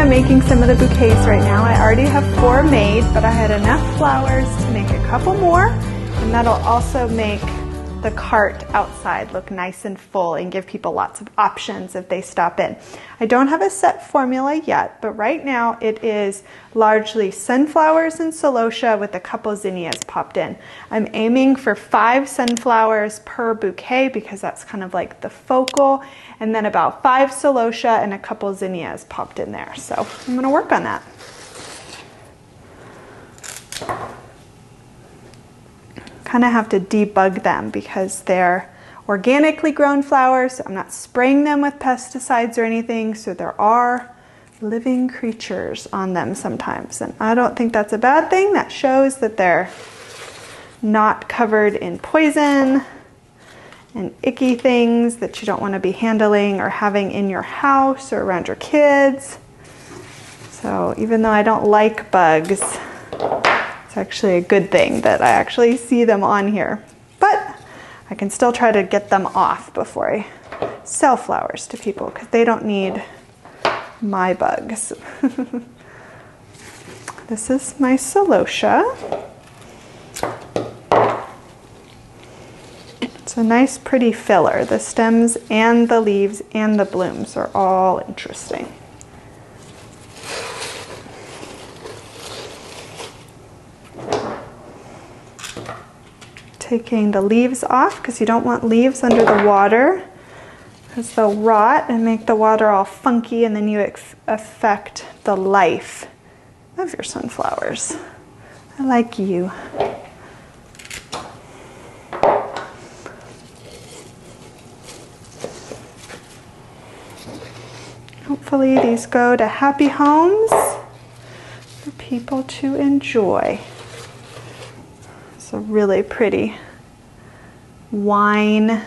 I'm making some of the bouquets right now. I already have 4 made, but I had enough flowers to make a couple more, and that'll also make the cart outside look nice and full and give people lots of options if they stop in. I don't have a set formula yet, but right now it is largely sunflowers and celosia with a couple zinnias popped in. I'm aiming for 5 sunflowers per bouquet because that's kind of like the focal, and then about 5 celosia and a couple zinnias popped in there. So I'm gonna work on that. Kind of have to debug them because they're organically grown flowers. I'm not spraying them with pesticides or anything, so there are living creatures on them sometimes, and I don't think that's a bad thing. That shows that they're not covered in poison and icky things that you don't want to be handling or having in your house or around your kids. So even though I don't like bugs, it's actually a good thing that I actually see them on here. But I can still try to get them off before I sell flowers to people because they don't need my bugs. This is my celosia. It's a nice pretty filler. The stems and the leaves and the blooms are all interesting. Taking the leaves off because you don't want leaves under the water because they'll rot and make the water all funky, and then you affect the life of your sunflowers. I like you. Hopefully these go to happy homes for people to enjoy. It's a really pretty wine,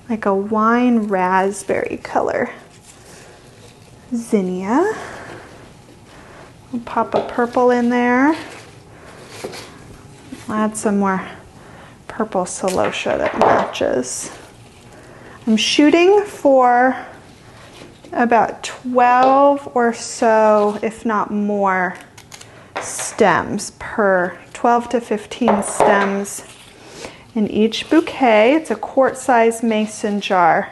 like a wine raspberry color zinnia. I'll pop a purple in there. I'll add some more purple celosia that matches. I'm shooting for about 12 or so, if not more, stems per 12 to 15 stems in each bouquet. It's a quart-size mason jar,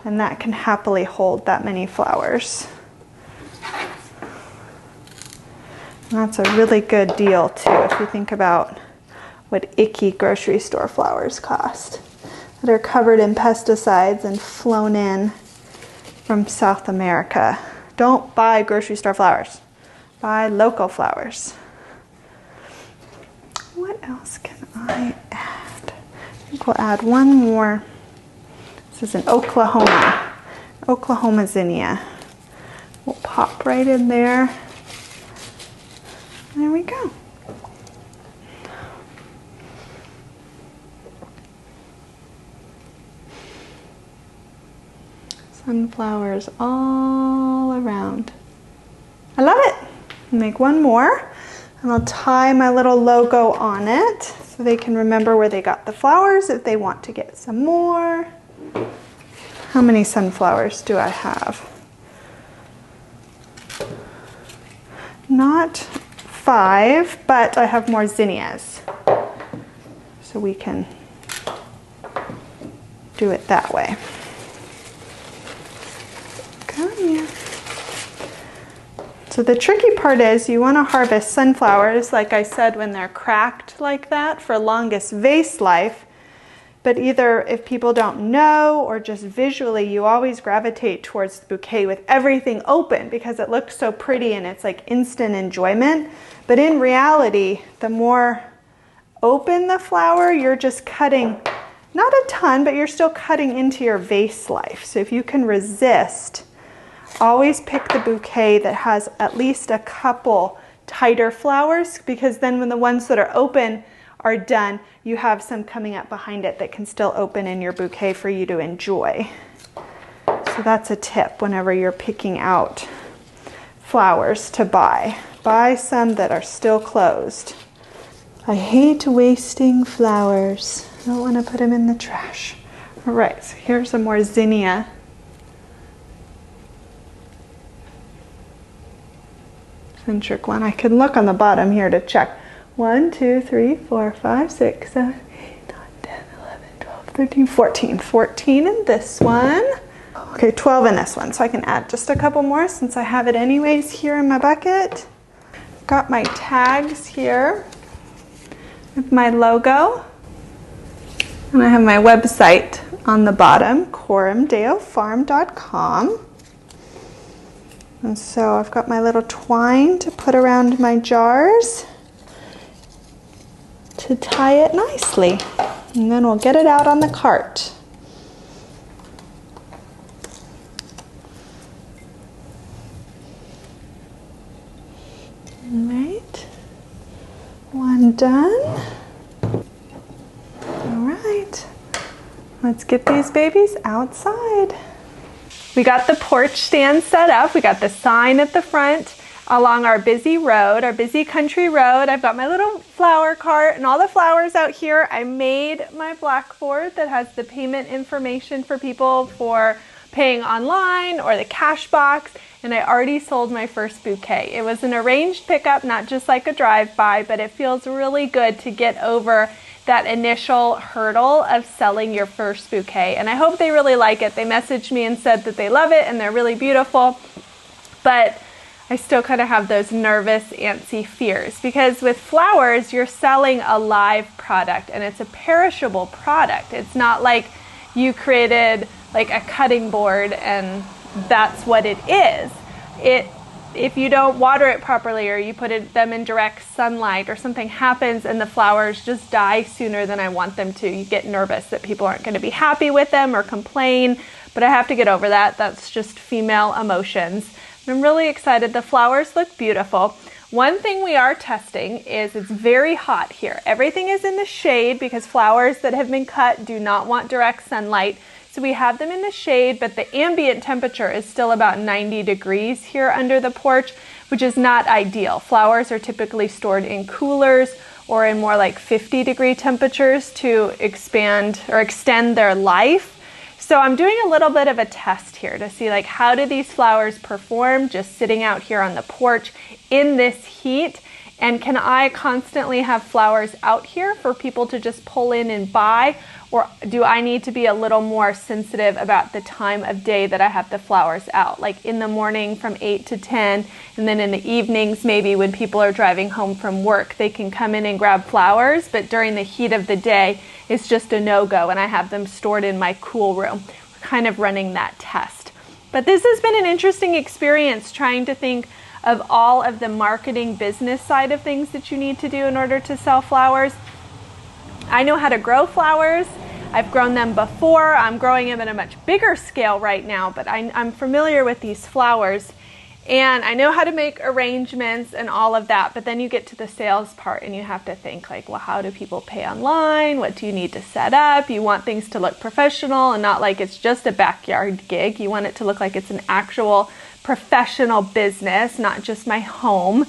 and that can happily hold that many flowers. And that's a really good deal too if you think about what icky grocery store flowers cost that are covered in pesticides and flown in from South America. Don't buy grocery store flowers. Buy local flowers. What else can I add? I think we'll add one more. This is an Oklahoma zinnia. We'll pop right in there. There we go. Sunflowers all around. I love it. I'll make one more. And I'll tie my little logo on it so they can remember where they got the flowers if they want to get some more. How many sunflowers do I have? Not 5, but I have more zinnias. So we can do it that way. Come here. So the tricky part is you want to harvest sunflowers, like I said, when they're cracked like that for longest vase life. But either if people don't know or just visually, you always gravitate towards the bouquet with everything open because it looks so pretty and it's like instant enjoyment. But in reality, the more open the flower, you're just cutting, not a ton, but you're still cutting into your vase life. So if you can resist, always pick the bouquet that has at least a couple tighter flowers, because then when the ones that are open are done, you have some coming up behind it that can still open in your bouquet for you to enjoy. So that's a tip whenever you're picking out flowers to buy. Buy some that are still closed. I hate wasting flowers. I don't want to put them in the trash. All right, so here's some more zinnia. concentric one. I can look on the bottom here to check. 1, 2, 3, 4, 5, 6, 7, 8, 9, 10, 11, 12, 13, 14. 14 in this one. Okay, 12 in this one. So I can add just a couple more since I have it anyways here in my bucket. Got my tags here with my logo. And I have my website on the bottom, corumdeofarm.com. And so I've got my little twine to put around my jars to tie it nicely. And then we'll get it out on the cart. All right, one done. All right, let's get these babies outside. We got the porch stand set up. We got the sign at the front along our busy road, our busy country road. I've got my little flower cart and all the flowers out here. I made my blackboard that has the payment information for people for paying online or the cash box, and I already sold my first bouquet. It was an arranged pickup, not just like a drive-by, but it feels really good to get over that initial hurdle of selling your first bouquet. And I hope they really like it. They messaged me and said that they love it and they're really beautiful, but I still kind of have those nervous, antsy fears because with flowers, you're selling a live product and it's a perishable product. It's not like you created like a cutting board and that's what it is. If you don't water it properly or you put them in direct sunlight or something happens and the flowers just die sooner than I want them to, you get nervous that people aren't going to be happy with them or complain, but I have to get over that. That's just female emotions. I'm really excited. The flowers look beautiful. One thing we are testing is it's very hot here. Everything is in the shade because flowers that have been cut do not want direct sunlight. So we have them in the shade, but the ambient temperature is still about 90 degrees here under the porch, which is not ideal. Flowers are typically stored in coolers or in more like 50-degree temperatures to expand or extend their life. So I'm doing a little bit of a test here to see like how do these flowers perform just sitting out here on the porch in this heat, and can I constantly have flowers out here for people to just pull in and buy, or do I need to be a little more sensitive about the time of day that I have the flowers out, like in the morning from 8 to 10, and then in the evenings maybe when people are driving home from work they can come in and grab flowers, but during the heat of the day it's just a no-go and I have them stored in my cool room. We're kind of running that test. But this has been an interesting experience trying to think of all of the marketing business side of things that you need to do in order to sell flowers. I know how to grow flowers. I've grown them before. I'm growing them at a much bigger scale right now, but I'm familiar with these flowers and I know how to make arrangements and all of that, but then you get to the sales part and you have to think like, well, how do people pay online? What do you need to set up? You want things to look professional and not like it's just a backyard gig. You want it to look like it's an actual professional business, not just my home.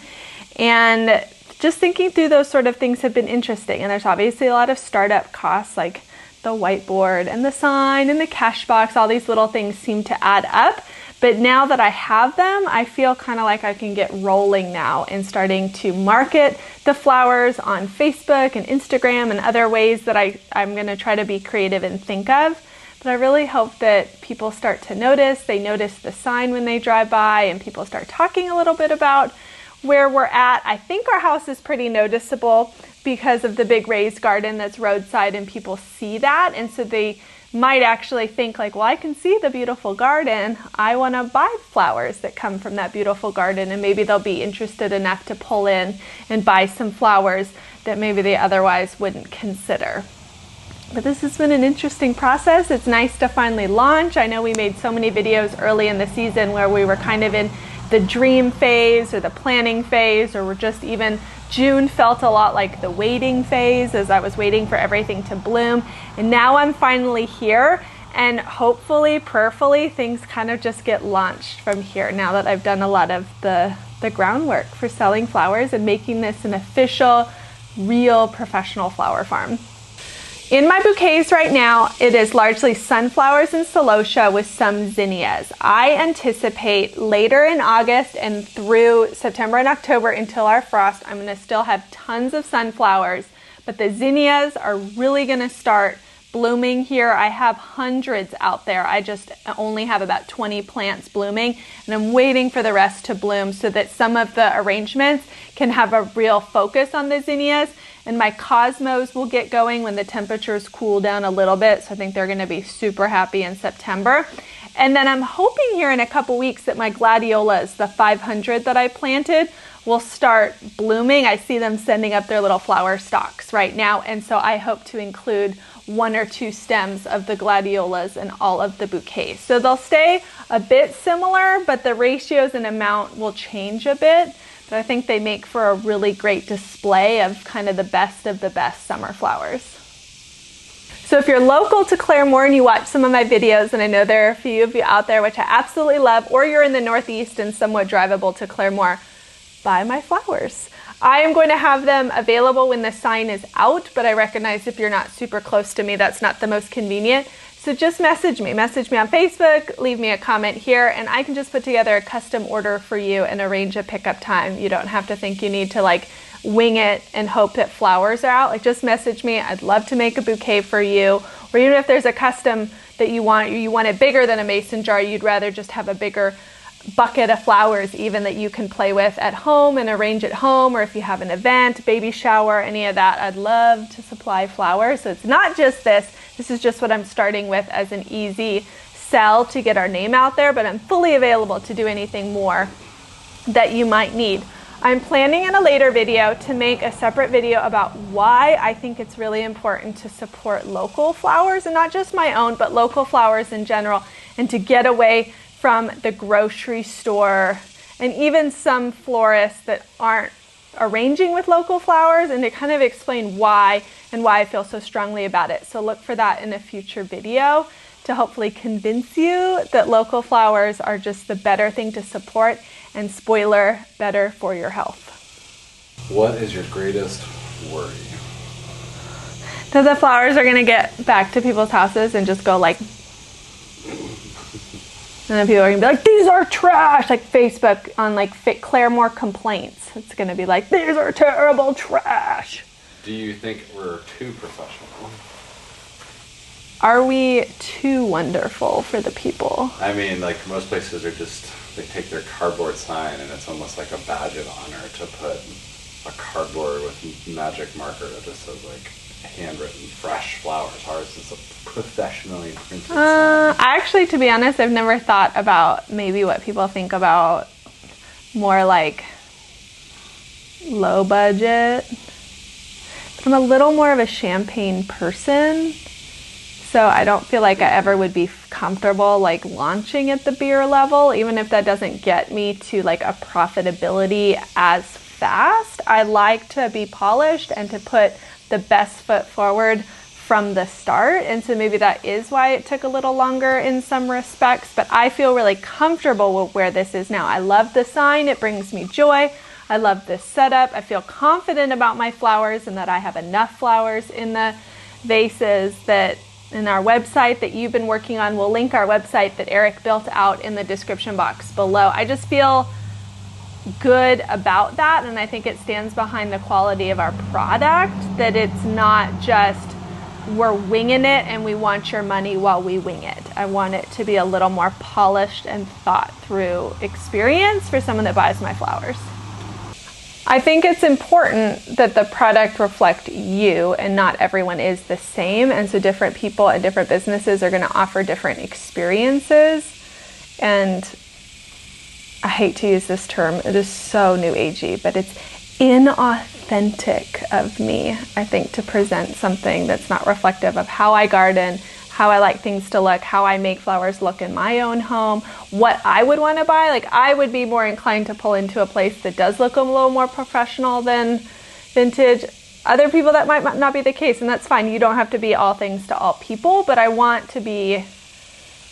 And just thinking through those sort of things have been interesting. And there's obviously a lot of startup costs like the whiteboard and the sign and the cash box. All these little things seem to add up. But now that I have them, I feel kind of like I can get rolling now and starting to market the flowers on Facebook and Instagram and other ways that I'm going to try to be creative and think of. But I really hope that people start to notice. They notice the sign when they drive by and people start talking a little bit about where we're at. I think our house is pretty noticeable because of the big raised garden that's roadside and people see that. And so they might actually think like, well, I can see the beautiful garden. I want to buy flowers that come from that beautiful garden. And maybe they'll be interested enough to pull in and buy some flowers that maybe they otherwise wouldn't consider. But this has been an interesting process. It's nice to finally launch. I know we made so many videos early in the season where we were kind of in the dream phase or the planning phase, or we're just even June felt a lot like the waiting phase as I was waiting for everything to bloom. And now I'm finally here, and hopefully, prayerfully, things kind of just get launched from here now that I've done a lot of the groundwork for selling flowers and making this an official, real professional flower farm. In my bouquets right now, it is largely sunflowers and celosia with some zinnias. I anticipate later in August and through September and October until our frost, I'm going to still have tons of sunflowers, but the zinnias are really going to start blooming here. I have hundreds out there. I just only have about 20 plants blooming, and I'm waiting for the rest to bloom so that some of the arrangements can have a real focus on the zinnias. And my cosmos will get going when the temperatures cool down a little bit. So I think they're going to be super happy in September. And then I'm hoping here in a couple weeks that my gladiolas, the 500 that I planted, will start blooming. I see them sending up their little flower stalks right now. And so I hope to include 1 or 2 stems of the gladiolas in all of the bouquets. So they'll stay a bit similar, but the ratios and amount will change a bit. But I think they make for a really great display of kind of the best summer flowers. So if you're local to Claremore and you watch some of my videos, and I know there are a few of you out there which I absolutely love, or you're in the Northeast and somewhat drivable to Claremore, buy my flowers. I am going to have them available when the sign is out, but I recognize if you're not super close to me, that's not the most convenient. So just message me on Facebook, leave me a comment here, and I can just put together a custom order for you and arrange a pickup time. You don't have to think you need to like wing it and hope that flowers are out. Like just message me. I'd love to make a bouquet for you. Or even if there's a custom that you want it bigger than a mason jar, you'd rather just have a bigger bucket of flowers even that you can play with at home and arrange at home, or if you have an event, baby shower, any of that, I'd love to supply flowers. So it's not just this is just what I'm starting with as an easy sell to get our name out there, but I'm fully available to do anything more that you might need. I'm planning in a later video to make a separate video about why I think it's really important to support local flowers, and not just my own, but local flowers in general, and to get away from the grocery store and even some florists that aren't arranging with local flowers, and to kind of explain why and why I feel so strongly about it. So look for that in a future video to hopefully convince you that local flowers are just the better thing to support, and spoiler, better for your health. What is your greatest worry? That the flowers are gonna get back to people's houses and just go like, and then people are gonna be like, these are trash, like Facebook on like Claremore complaints. It's gonna be like, these are terrible trash. Do you think we're too professional? Are we too wonderful for the people? I mean, like most places are just, they take their cardboard sign and it's almost like a badge of honor to put a cardboard with magic marker that just says like handwritten fresh flowers. Ours is a professionally printed sign. Actually, to be honest, I've never thought about maybe what people think about more like low budget. But I'm a little more of a champagne person, so I don't feel like I ever would be comfortable like launching at the beer level, even if that doesn't get me to like a profitability as fast. I like to be polished and to put the best foot forward from the start, and so maybe that is why it took a little longer in some respects, but I feel really comfortable with where this is now. I love the sign, it brings me joy. I love this setup. I feel confident about my flowers and that I have enough flowers in the vases. That in our website that you've been working on, we'll link our website that Eric built out in the description box below. I just feel good about that, and I think it stands behind the quality of our product, that it's not just we're winging it and we want your money while we wing it. I want it to be a little more polished and thought through experience for someone that buys my flowers. I think it's important that the product reflect you, and not everyone is the same, and so different people and different businesses are going to offer different experiences. And I hate to use this term, it is so new agey, but it's inauthentic of me, I think, to present something that's not reflective of how I garden, how I like things to look, how I make flowers look in my own home, what I would want to buy. Like, I would be more inclined to pull into a place that does look a little more professional than vintage. Other people, that might not be the case, and that's fine. You don't have to be all things to all people, but I want to be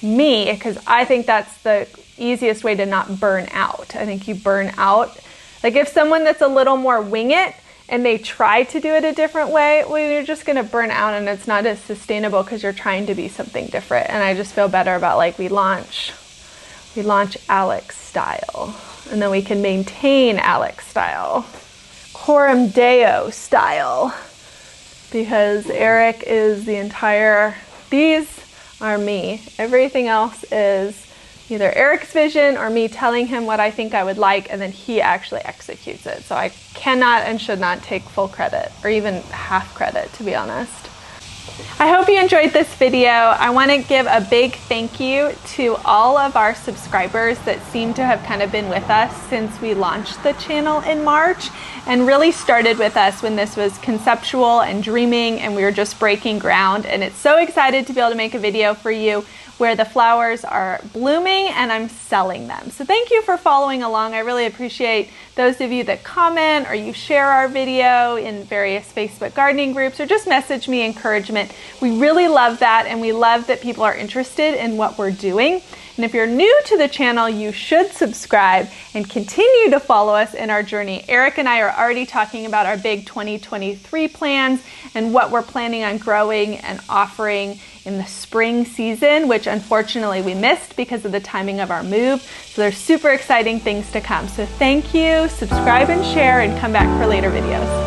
me, because I think that's the easiest way to not burn out. I think you burn out. Like, if someone that's a little more wing it and they try to do it a different way, well, you're just gonna burn out and it's not as sustainable because you're trying to be something different. And I just feel better about like we launch Alex style, and then we can maintain Alex style, Coram Deo style, because Eric is the entire, these are me. Everything else is either Eric's vision or me telling him what I think I would like, and then he actually executes it. So I cannot and should not take full credit, or even half credit, to be honest. I hope you enjoyed this video. I want to give a big thank you to all of our subscribers that seem to have kind of been with us since we launched the channel in March, and really started with us when this was conceptual and dreaming and we were just breaking ground. And it's so excited to be able to make a video for you where the flowers are blooming and I'm selling them. So thank you for following along. I really appreciate those of you that comment or you share our video in various Facebook gardening groups or just message me encouragement. We really love that, and we love that people are interested in what we're doing. And if you're new to the channel, you should subscribe and continue to follow us in our journey. Eric and I are already talking about our big 2023 plans and what we're planning on growing and offering in the spring season, which unfortunately we missed because of the timing of our move. So there's super exciting things to come. So thank you, subscribe and share, and come back for later videos.